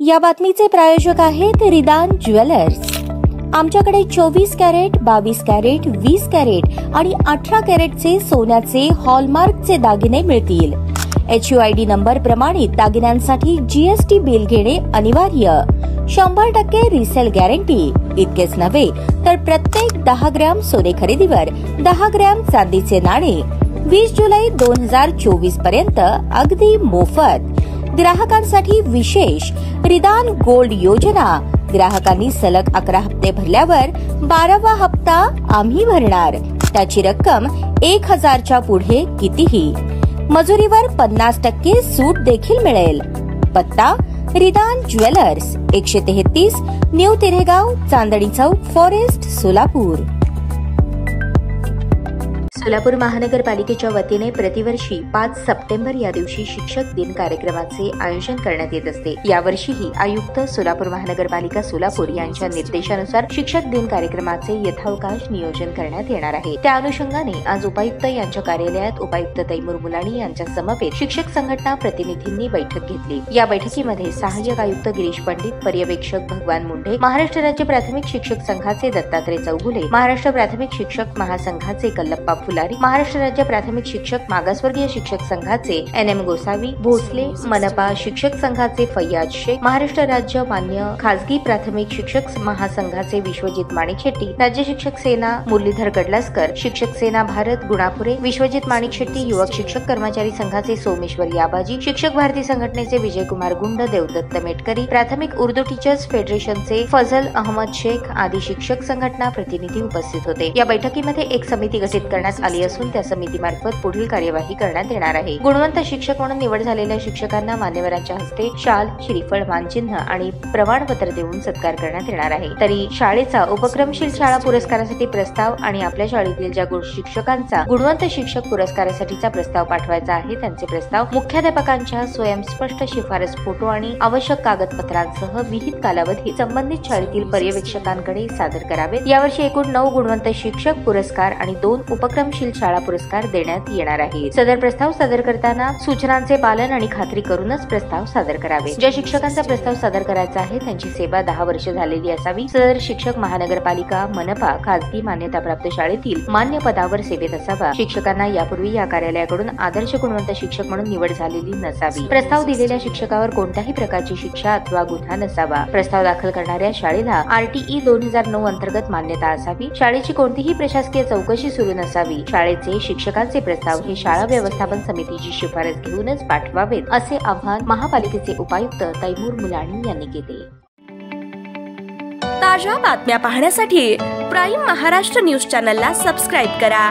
या बातमीचे प्रायोजक आहेत रिदान ज्वेलर्स। आमच्याकडे 24 कॅरेट, 22 कॅरेट, 20 कॅरेट आणि 18 कॅरेटचे सोन्याचे हॉलमार्कचे दागिने मिळतील। HUID नंबर प्रमाणित दागिन्यांसाठी GST बिल घेणे अनिवार्य। 100% रिसेल गॅरंटी। इतकेच नव्हे तर प्रत्येक 10 ग्रॅम सोने खरेदीवर 10 ग्रॅम चांदीचे नाणे 20 जुलै 2024 पर्यंत अगदी मोफत। ग्राहकांसाठी विशेष रिदान गोल्ड योजना। ग्राहकांनी सलग 11 हप्ते भरल्यावर 12वा हप्ता आम्ही भरणार। त्याची रक्कम 1000च्या पुढे कितीही। मजुरीवर 50% सूट देखील मिळेल। पत्ता रिदान jewellers, 133 new तिरेगाव, Chandni Chowk, forest, Solapur. Solapur महानगरपालिकेच्या वतीने प्रतिवर्षी 5 सप्टेंबर या दिवशी शिक्षक दिन कार्यक्रमाचे आयोजन करण्यात येत असते। यावर्षीही आयुक्त सोलापूर महानगरपालिका सोलापूर यांच्या निर्देशानुसार शिक्षक दिन कार्यक्रमाचे यथावकाश नियोजन करण्यात येणार आहे। त्या अनुषंगाने आज उपायुक्त यांच्या कार्यालयात उपायुक्त तैमूर मुलाणी यांच्या समवेत शिक्षक संघटना प्रतिनिधींनी बैठक घेतली। या बैठकीमध्ये सहाय्यक आयुक्त गिरीश पंडित, पर्यवेक्षक भगवान मुंढे, महाराष्ट्र राज्य प्राथमिक शिक्षक संघाचे दत्तात्रय चौगुले, महाराष्ट्र प्राथमिक शिक्षक महासंघाचे कल्लप्पा फुलारी, महाराष्ट्र राज्य प्राथमिक शिक्षक मागासवर्गीय शिक्षक संघाचे NM गोसावी, भोसले, मनपा शिक्षक संघाचे फैयाज शेख, महाराष्ट्र राज्य मान्य खासगी प्राथमिक शिक्षक महासंघाचे विश्वजित माणिक शेट्टी, राज्य शिक्षक सेना मुरलीधर कडलासकर, शिक्षक सेना भारत गुणापुरे, विश्वजित माणिक शेट्टी, युवक शिक्षक कर्मचारी संघाचे सोमेश्वर याबाजी, शिक्षक भारती संघटनेचे विजयकुमार गुंड, देवदत्त मेटकरी, प्राथमिक उर्दू टीचर्स फेडरेशनचे फजल अहमद शेख आदी शिक्षक संघटना प्रतिनिधी उपस्थित होते। या बैठकीमध्ये एक समिती गठीत करण्यात आली असून त्या समितीमार्फत पुढील कार्यवाही करण्यात येणार आहे। गुणवंत शिक्षक म्हणून निवड झालेल्या शिक्षकांना मान्यवरांच्या हस्ते शाल, श्रीफळ, मानचिन्ह आणि प्रमाणपत्र देऊन सत्कार करण्यात येणार आहे। तरी शाळेचा उपक्रमशील शाळा पुरस्कारासाठी प्रस्ताव आणि आपल्या शाळेतील ज्या शिक्षकांचा गुणवंत शिक्षक पुरस्कारासाठीचा प्रस्ताव पाठवायचा आहे त्यांचे प्रस्ताव मुख्याध्यापकांच्या स्वयंस्पष्ट शिफारस फोटो आणि आवश्यक कागदपत्रांसह विहित कालावधीत संबंधित शाळेतील पर्यवेक्षकांकडे सादर करावेत। यावर्षी एकूण 9 गुणवंत शिक्षक पुरस्कार आणि 2 उपक्रमशील शाळा पुरस्कार देण्यात येणार आहे। सदर प्रस्ताव सादर करताना सूचनांचे पालन आणि खात्री करूनच प्रस्ताव सादर करावे। ज्या शिक्षकांचा प्रस्ताव सादर करायचा आहे त्यांची सेवा 10 वर्ष झालेली असावी। सदर शिक्षक महानगरपालिका, मनपा, खासगी मान्यताप्राप्त शाळेतील मान्य पदावर सेवेत असावा। शिक्षकांना यापूर्वी या कार्यालयाकडून आदर्श गुणवंत शिक्षक म्हणून निवड झालेली नसावी। प्रस्ताव दिलेल्या शिक्षकावर कोणत्याही प्रकारची शिक्षा अथवा गुन्हा नसावा। प्रस्ताव दाखल करणाऱ्या शाळेला RTE 2009 अंतर्गत मान्यता असावी। शाळेची कोणतीही प्रशासकीय चौकशी सुरू नसावी। शाळेचे शिक्षकांचे प्रस्ताव हे शाळा व्यवस्थापन समितीची शिफारस घेऊनच पाठवावेत असे आवाहन महापालिकेचे उपायुक्त तैमूर मुलाणी यांनी केले। ताज्या बातम्या पाहण्यासाठी प्राईम महाराष्ट्र न्यूज चॅनलला सबस्क्राईब करा।